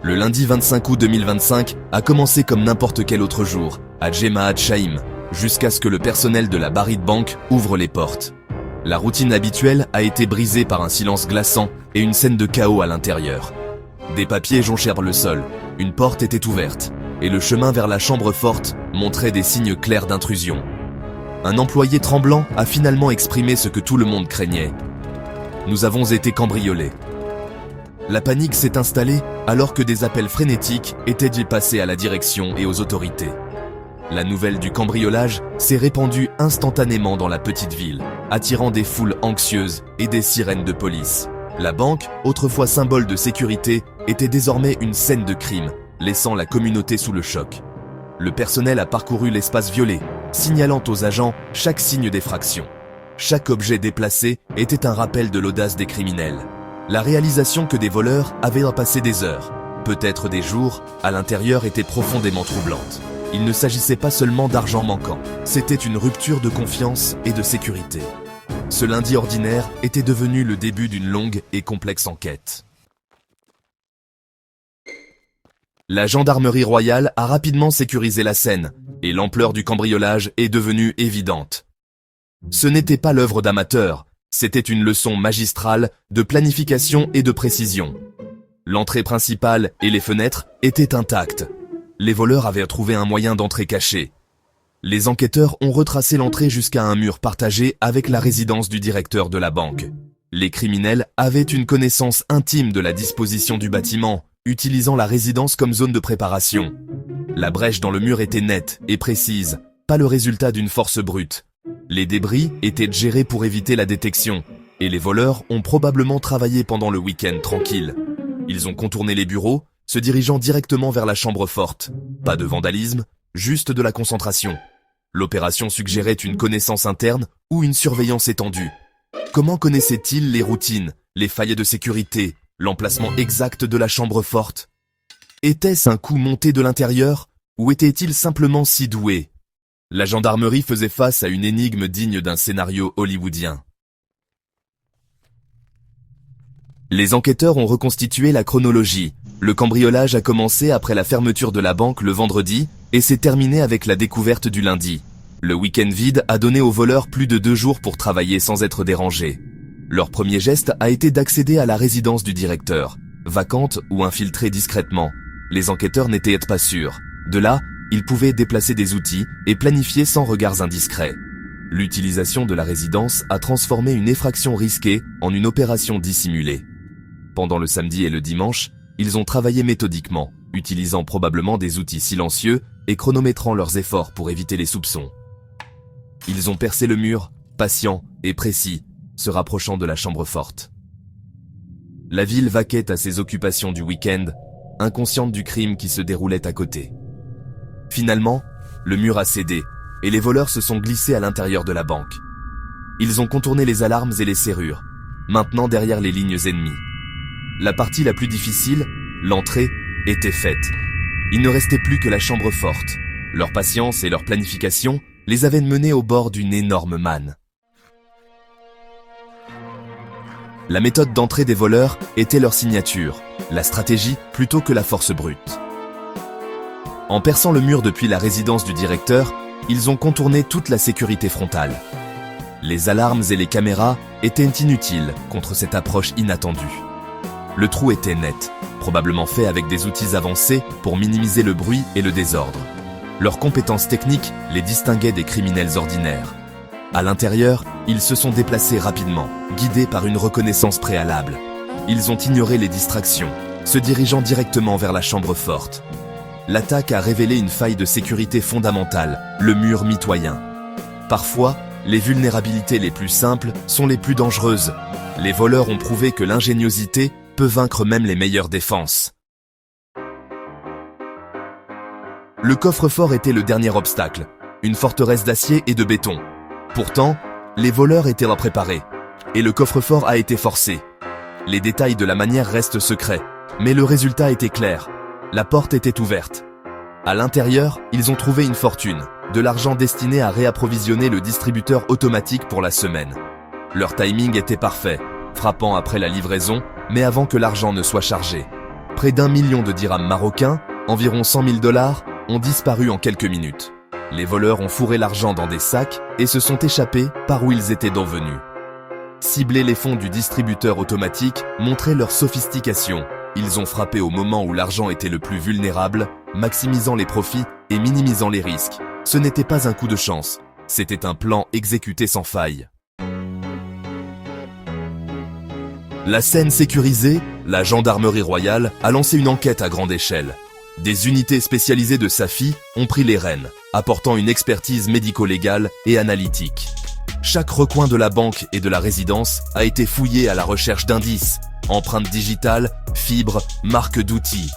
Le lundi 25 août 2025 a commencé comme n'importe quel autre jour, à Jemaat Shaim, jusqu'à ce que le personnel de la Barit Bank ouvre les portes. La routine habituelle a été brisée par un silence glaçant et une scène de chaos à l'intérieur. Des papiers jonchèrent le sol, une porte était ouverte, et le chemin vers la chambre forte montrait des signes clairs d'intrusion. Un employé tremblant a finalement exprimé ce que tout le monde craignait. Nous avons été cambriolés. La panique s'est installée alors que des appels frénétiques étaient dit passés à la direction et aux autorités. La nouvelle du cambriolage s'est répandue instantanément dans la petite ville, attirant des foules anxieuses et des sirènes de police. La banque, autrefois symbole de sécurité, était désormais une scène de crime, laissant la communauté sous le choc. Le personnel a parcouru l'espace violet, signalant aux agents chaque signe d'effraction. Chaque objet déplacé était un rappel de l'audace des criminels. La réalisation que des voleurs avaient passé des heures, peut-être des jours, à l'intérieur était profondément troublante. Il ne s'agissait pas seulement d'argent manquant, c'était une rupture de confiance et de sécurité. Ce lundi ordinaire était devenu le début d'une longue et complexe enquête. La gendarmerie royale a rapidement sécurisé la scène, et l'ampleur du cambriolage est devenue évidente. Ce n'était pas l'œuvre d'amateurs, c'était une leçon magistrale de planification et de précision. L'entrée principale et les fenêtres étaient intactes. Les voleurs avaient trouvé un moyen d'entrée caché. Les enquêteurs ont retracé l'entrée jusqu'à un mur partagé avec la résidence du directeur de la banque. Les criminels avaient une connaissance intime de la disposition du bâtiment, utilisant la résidence comme zone de préparation. La brèche dans le mur était nette et précise, pas le résultat d'une force brute. Les débris étaient gérés pour éviter la détection, et les voleurs ont probablement travaillé pendant le week-end tranquille. Ils ont contourné les bureaux, se dirigeant directement vers la chambre forte. Pas de vandalisme, juste de la concentration. L'opération suggérait une connaissance interne ou une surveillance étendue. Comment connaissaient-ils les routines, les failles de sécurité, l'emplacement exact de la chambre forte? Était-ce un coup monté de l'intérieur, ou étaient-ils simplement si doués? La gendarmerie faisait face à une énigme digne d'un scénario hollywoodien. Les enquêteurs ont reconstitué la chronologie. Le cambriolage a commencé après la fermeture de la banque le vendredi et s'est terminé avec la découverte du lundi. Le week-end vide a donné aux voleurs plus de 2 jours pour travailler sans être dérangés. Leur premier geste a été d'accéder à la résidence du directeur, vacante ou infiltrée discrètement. Les enquêteurs n'étaient pas sûrs. De là, ils pouvaient déplacer des outils et planifier sans regards indiscrets. L'utilisation de la résidence a transformé une effraction risquée en une opération dissimulée. Pendant le samedi et le dimanche, ils ont travaillé méthodiquement, utilisant probablement des outils silencieux et chronométrant leurs efforts pour éviter les soupçons. Ils ont percé le mur, patients et précis, se rapprochant de la chambre forte. La ville vaquait à ses occupations du week-end, inconsciente du crime qui se déroulait à côté. Finalement, le mur a cédé et les voleurs se sont glissés à l'intérieur de la banque. Ils ont contourné les alarmes et les serrures, maintenant derrière les lignes ennemies. La partie la plus difficile, l'entrée, était faite. Il ne restait plus que la chambre forte. Leur patience et leur planification les avaient menés au bord d'une énorme manne. La méthode d'entrée des voleurs était leur signature, la stratégie plutôt que la force brute. En perçant le mur depuis la résidence du directeur, ils ont contourné toute la sécurité frontale. Les alarmes et les caméras étaient inutiles contre cette approche inattendue. Le trou était net, probablement fait avec des outils avancés pour minimiser le bruit et le désordre. Leurs compétences techniques les distinguaient des criminels ordinaires. À l'intérieur, ils se sont déplacés rapidement, guidés par une reconnaissance préalable. Ils ont ignoré les distractions, se dirigeant directement vers la chambre forte. L'attaque a révélé une faille de sécurité fondamentale, le mur mitoyen. Parfois, les vulnérabilités les plus simples sont les plus dangereuses. Les voleurs ont prouvé que l'ingéniosité peut vaincre même les meilleures défenses. Le coffre-fort était le dernier obstacle, une forteresse d'acier et de béton. Pourtant, les voleurs étaient préparés, et le coffre-fort a été forcé. Les détails de la manière restent secrets, mais le résultat était clair. La porte était ouverte. À l'intérieur, ils ont trouvé une fortune, de l'argent destiné à réapprovisionner le distributeur automatique pour la semaine. Leur timing était parfait, frappant après la livraison, mais avant que l'argent ne soit chargé. Près d'1 million de dirhams marocains, environ 100 000 $, ont disparu en quelques minutes. Les voleurs ont fourré l'argent dans des sacs et se sont échappés par où ils étaient donc venus. Cibler les fonds du distributeur automatique montrait leur sophistication. Ils ont frappé au moment où l'argent était le plus vulnérable, maximisant les profits et minimisant les risques. Ce n'était pas un coup de chance, c'était un plan exécuté sans faille. La scène sécurisée, la gendarmerie royale a lancé une enquête à grande échelle. Des unités spécialisées de Safi ont pris les rênes, apportant une expertise médico-légale et analytique. Chaque recoin de la banque et de la résidence a été fouillé à la recherche d'indices, empreintes digitales, fibres, marques d'outils.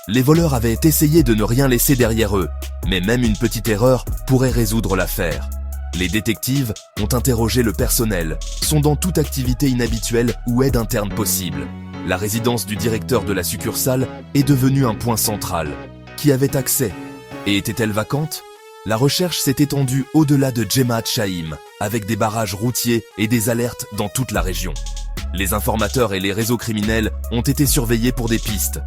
Les voleurs avaient essayé de ne rien laisser derrière eux, mais même une petite erreur pourrait résoudre l'affaire. Les détectives ont interrogé le personnel, sondant toute activité inhabituelle ou aide interne possible. La résidence du directeur de la succursale est devenue un point central. Qui avait accès? Et était-elle vacante? La recherche s'est étendue au-delà de Jemaat Shaim, avec des barrages routiers et des alertes dans toute la région. Les informateurs et les réseaux criminels ont été surveillés pour des pistes.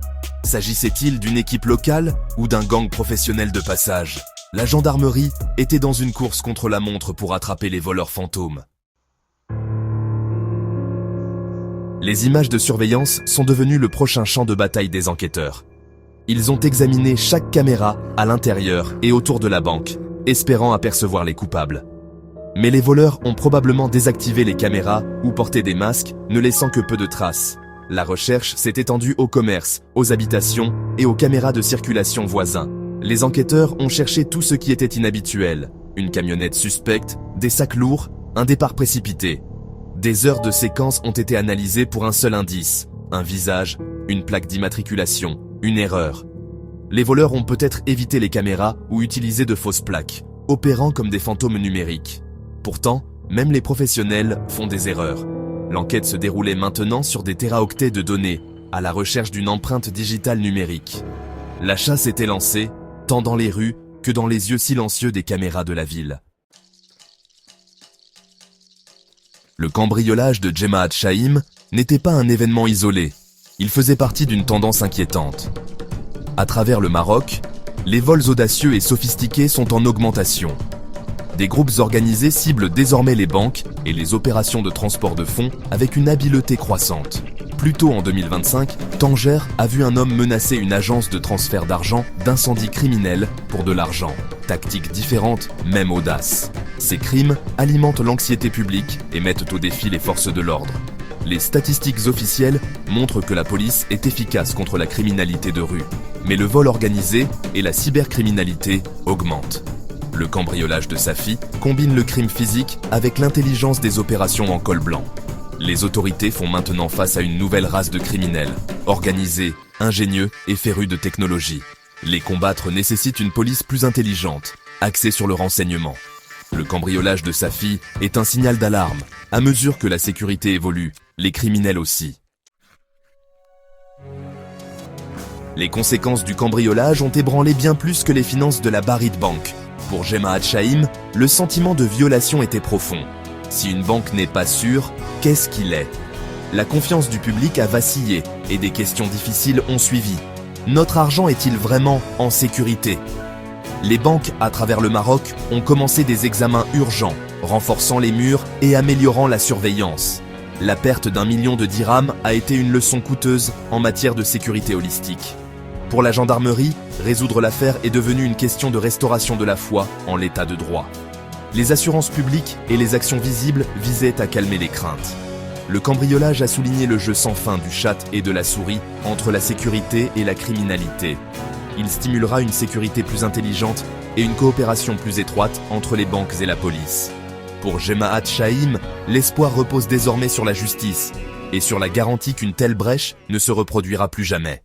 S'agissait-il d'une équipe locale ou d'un gang professionnel de passage? La gendarmerie était dans une course contre la montre pour attraper les voleurs fantômes. Les images de surveillance sont devenues le prochain champ de bataille des enquêteurs. Ils ont examiné chaque caméra à l'intérieur et autour de la banque, espérant apercevoir les coupables. Mais les voleurs ont probablement désactivé les caméras ou porté des masques, ne laissant que peu de traces. La recherche s'est étendue au commerce, aux habitations et aux caméras de circulation voisins. Les enquêteurs ont cherché tout ce qui était inhabituel. Une camionnette suspecte, des sacs lourds, un départ précipité. Des heures de séquence ont été analysées pour un seul indice, un visage, une plaque d'immatriculation, une erreur. Les voleurs ont peut-être évité les caméras ou utilisé de fausses plaques, opérant comme des fantômes numériques. Pourtant, même les professionnels font des erreurs. L'enquête se déroulait maintenant sur des téraoctets de données, à la recherche d'une empreinte digitale numérique. La chasse était lancée, tant dans les rues que dans les yeux silencieux des caméras de la ville. Le cambriolage de Jemaat Shaim n'était pas un événement isolé, il faisait partie d'une tendance inquiétante. À travers le Maroc, les vols audacieux et sophistiqués sont en augmentation. Des groupes organisés ciblent désormais les banques et les opérations de transport de fonds avec une habileté croissante. Plus tôt en 2025, Tanger a vu un homme menacer une agence de transfert d'argent d'incendie criminel pour de l'argent. Tactique différente, même audace. Ces crimes alimentent l'anxiété publique et mettent au défi les forces de l'ordre. Les statistiques officielles montrent que la police est efficace contre la criminalité de rue. Mais le vol organisé et la cybercriminalité augmentent. Le cambriolage de Safi combine le crime physique avec l'intelligence des opérations en col blanc. Les autorités font maintenant face à une nouvelle race de criminels, organisés, ingénieux et férus de technologie. Les combattre nécessite une police plus intelligente, axée sur le renseignement. Le cambriolage de Safi est un signal d'alarme. À mesure que la sécurité évolue, les criminels aussi. Les conséquences du cambriolage ont ébranlé bien plus que les finances de la Barid Bank. Pour Jemaat Shaim, le sentiment de violation était profond. Si une banque n'est pas sûre, qu'est-ce qu'il est? La confiance du public a vacillé et des questions difficiles ont suivi. Notre argent est-il vraiment en sécurité? Les banques à travers le Maroc ont commencé des examens urgents, renforçant les murs et améliorant la surveillance. La perte d'1 million de dirhams a été une leçon coûteuse en matière de sécurité holistique. Pour la gendarmerie, résoudre l'affaire est devenu une question de restauration de la foi en l'état de droit. Les assurances publiques et les actions visibles visaient à calmer les craintes. Le cambriolage a souligné le jeu sans fin du chat et de la souris entre la sécurité et la criminalité. Il stimulera une sécurité plus intelligente et une coopération plus étroite entre les banques et la police. Pour Jemaat Shaim, l'espoir repose désormais sur la justice et sur la garantie qu'une telle brèche ne se reproduira plus jamais.